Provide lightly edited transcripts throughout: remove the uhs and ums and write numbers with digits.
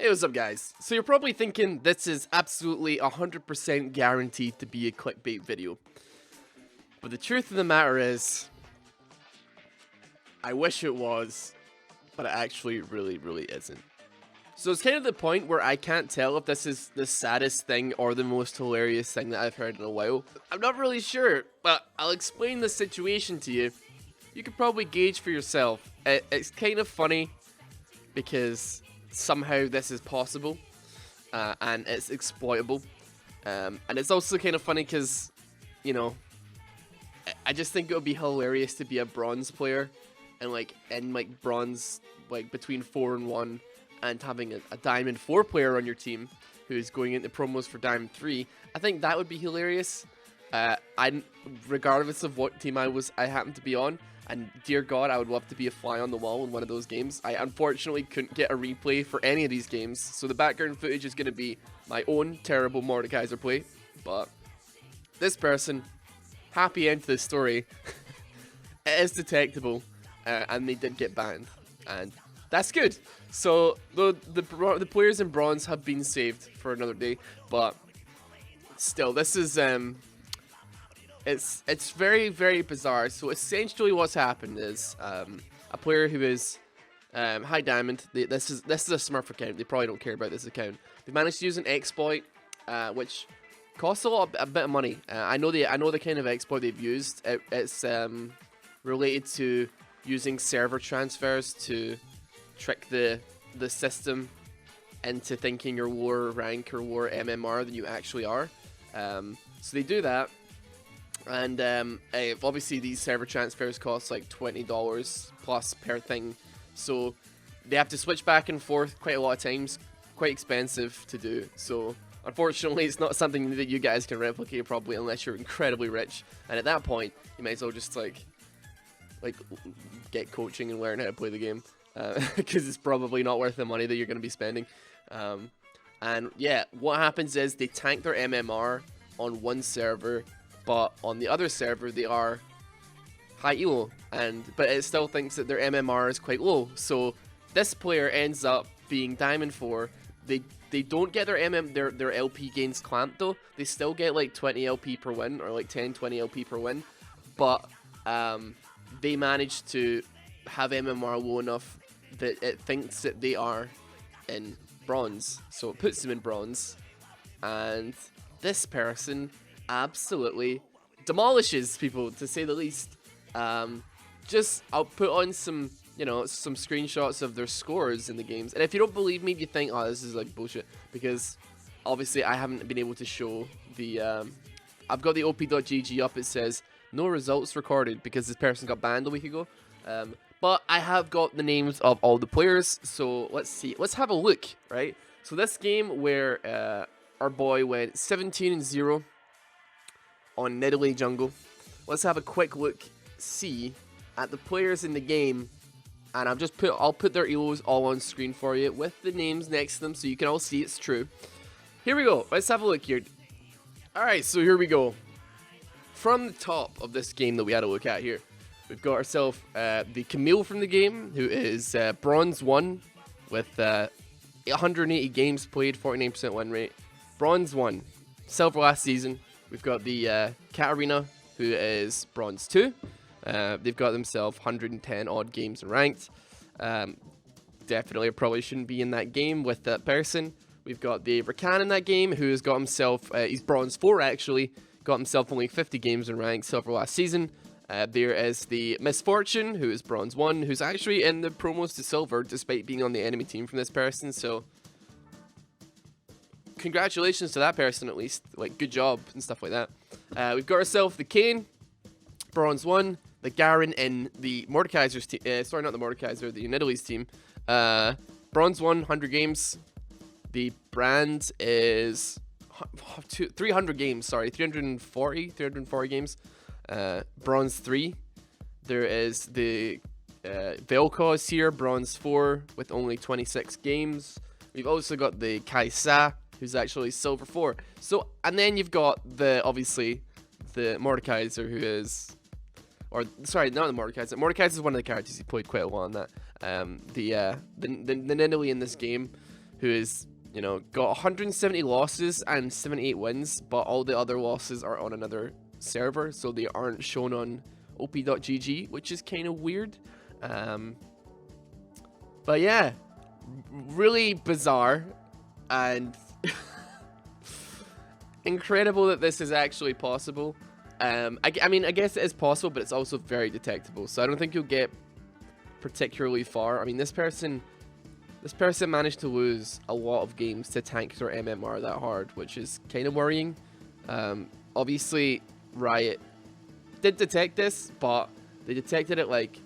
Hey, what's up, guys? So you're probably thinking this is absolutely 100% guaranteed to be a clickbait video. But the truth of the matter is, I wish it was, but it actually really isn't. So it's kind of the point where I can't tell if this is the saddest thing or the most hilarious thing that I've heard in a while. I'm not really sure, but I'll explain the situation to you. You could probably gauge for yourself. It's kind of funny because somehow this is possible and it's exploitable, and it's also kind of funny because, you know, I just think it would be hilarious to be a bronze player and like bronze like between 4 and 1 and having a diamond 4 player on your team who's going into promos for diamond 3. I think that would be hilarious. Regardless of what team I happened to be on. And dear God, I would love to be a fly on the wall in one of those games. I unfortunately couldn't get a replay for any of these games, so the background footage is going to be my own terrible Mordekaiser play. But this person, happy end to this story, it is detectable, and they did get banned, and that's good. So the players in bronze have been saved for another day, but still, this is It's very bizarre. So essentially what's happened is a player who is high diamond, this is a Smurf account, they probably don't care about this account. They managed to use an exploit which costs a bit of money. I know the kind of exploit they've used. It's related to using server transfers to trick the system into thinking you're lower rank or lower MMR than you actually are. So they do that. And obviously these server transfers cost like $20 plus per thing, so they have to switch back and forth quite a lot of times, quite expensive to do. So unfortunately it's not something that you guys can replicate probably unless you're incredibly rich, and at that point you might as well just like get coaching and learn how to play the game, because it's probably not worth the money that you're going to be spending. And yeah, what happens is they tank their MMR on one server, but on the other server they are high elo, but it still thinks that their MMR is quite low. So this player ends up being diamond 4. They don't get their LP gains clamped though. They still get like 20 LP per win, or like 10-20 LP per win, but they manage to have MMR low enough that it thinks that they are in bronze, so it puts them in bronze, and this person absolutely demolishes people, to say the least. I'll put on some screenshots of their scores in the games, and if you don't believe me, you think, oh, this is like bullshit, because obviously I haven't been able to show the I've got the op.gg up. It says no results recorded because this person got banned a week ago, but I have got the names of all the players, so let's see, let's have a look. Right, so this game where our boy went 17-0 on Nidalee Jungle. Let's have a quick look, see at the players in the game, and I'll put their elos all on screen for you with the names next to them so you can all see it's true. Here we go. Let's have a look here. Alright, so here we go. From the top of this game that we had a look at here, we've got ourselves the Camille from the game, who is bronze 1 with 180 games played, 49% win rate. Bronze 1. Silver last season. We've got the Katarina, who is bronze 2. They've got themselves 110 odd games in ranked. Definitely probably shouldn't be in that game with that person. We've got the Rakan in that game, who has got himself, he's bronze 4 actually, got himself only 50 games in ranked, silver last season. There is the Misfortune, who is bronze 1, who's actually in the promos to silver despite being on the enemy team from this person, so congratulations to that person, at least. Like, good job and stuff like that. We've got ourselves the Kane, bronze 1. The Garen in the Mordekaiser's team. Sorry, not the Mordekaiser, the Nidalee's team. Bronze 1, 100 games. The brand is 300 games. Sorry, 340 games. Bronze 3. There is the Vel'Koz here, bronze 4 with only 26 games. We've also got the Kaisa, who's actually silver 4. So, and then you've got obviously the Mordekaiser, who is, or sorry, not the Mordekaiser. Mordekaiser is one of the characters he played quite a lot on that. The Nidalee in this game, who is, you know, got 170 losses and 78 wins, but all the other losses are on another server, so they aren't shown on op.gg, which is kind of weird. But yeah, really bizarre and incredible that this is actually possible. I mean, I guess it is possible, but it's also very detectable, so I don't think you'll get particularly far. I mean, this person managed to lose a lot of games to tank their MMR that hard, which is kind of worrying. Obviously, Riot did detect this, but they detected it like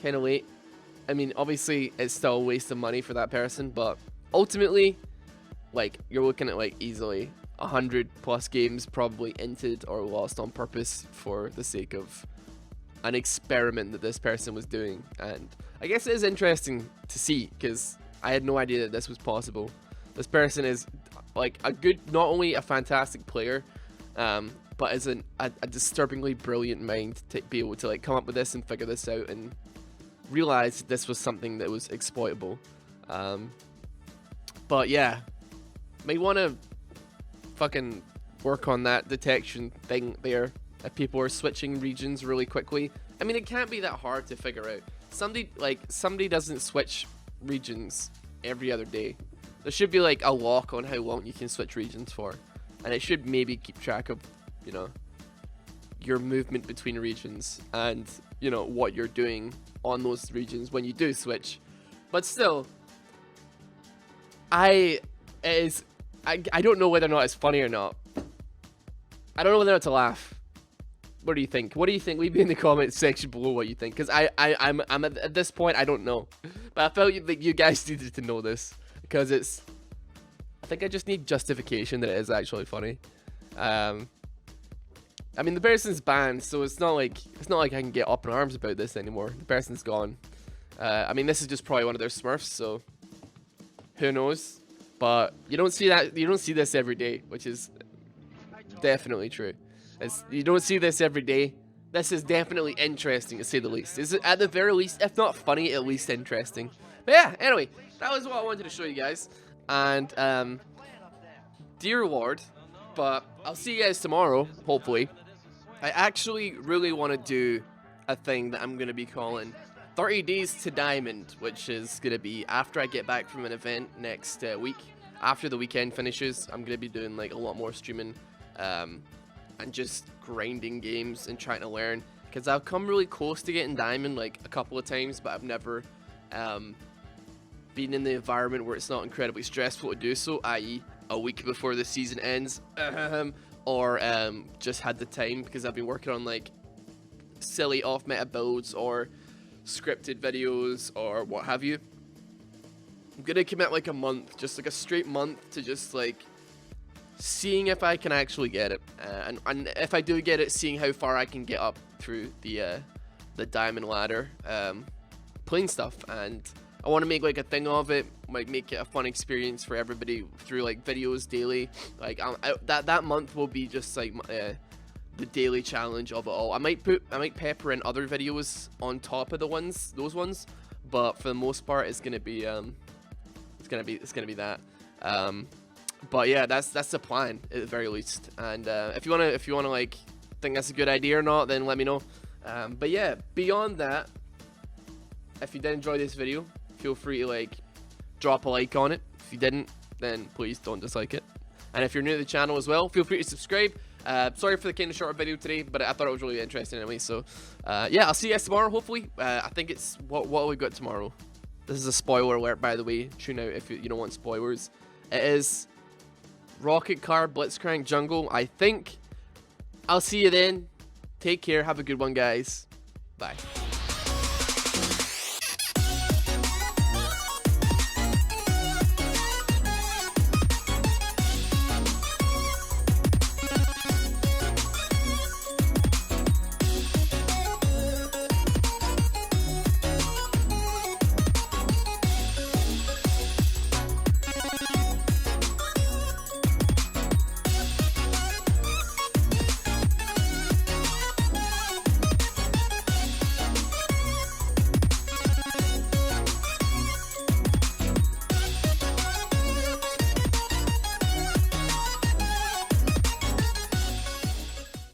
kind of late. I mean, obviously, it's still a waste of money for that person, but ultimately, like, you're looking at like easily 100+ games probably entered or lost on purpose for the sake of an experiment that this person was doing. And I guess it is interesting to see, because I had no idea that this was possible. This person is like not only a fantastic player, but is a disturbingly brilliant mind to be able to like come up with this and figure this out and realize this was something that was exploitable. But yeah, may want to fucking work on that detection thing there. If people are switching regions really quickly, I mean, it can't be that hard to figure out. Somebody doesn't switch regions every other day. There should be like a lock on how long you can switch regions for, and it should maybe keep track of, you know, your movement between regions and, you know, what you're doing on those regions when you do switch. But still, I don't know whether or not it's funny or not. I don't know whether or not to laugh. What do you think? What do you think? Leave me in the comments section below what you think, because I'm at this point, I don't know, but I felt like you guys needed to know this, because I think I just need justification that it is actually funny. I mean, the person's banned, so it's not like I can get up in arms about this anymore. The person's gone. I mean, this is just probably one of their smurfs, so who knows? But you don't see this every day, which is definitely true. You don't see this every day. This is definitely interesting, to say the least. Is it, at the very least, if not funny, at least interesting. But yeah, anyway, that was what I wanted to show you guys. And dear Lord, but I'll see you guys tomorrow, hopefully. I actually really want to do a thing that I'm going to be calling 30 Days to Diamond, which is going to be after I get back from an event next week. After the weekend finishes, I'm going to be doing like a lot more streaming and just grinding games and trying to learn, because I've come really close to getting diamond like a couple of times, but I've never been in the environment where it's not incredibly stressful to do so, i.e. a week before the season ends, or just had the time, because I've been working on like silly off-meta builds or scripted videos or what have you. I'm gonna commit like a month, just like a straight month, to just like seeing if I can actually get it, and if I do get it, seeing how far I can get up through the diamond ladder, playing stuff. And I want to make like a thing of it, like make it a fun experience for everybody through like videos daily. Like that month will be just like the daily challenge of it all. I might pepper in other videos on top of those ones, but for the most part, it's gonna be that. But yeah, that's the plan at the very least. And if you wanna like think that's a good idea or not, then let me know. But yeah, beyond that, if you did enjoy this video, feel free to like drop a like on it. If you didn't, then please don't dislike it. And if you're new to the channel as well, feel free to subscribe. Sorry for the kind of shorter video today, but I thought it was really interesting anyway. So yeah, I'll see you guys tomorrow, hopefully. I think it's what we got tomorrow. This is a spoiler alert, by the way. Tune out if you don't want spoilers. It is Rocket Car Blitzcrank Jungle, I think. I'll see you then. Take care. Have a good one, guys. Bye.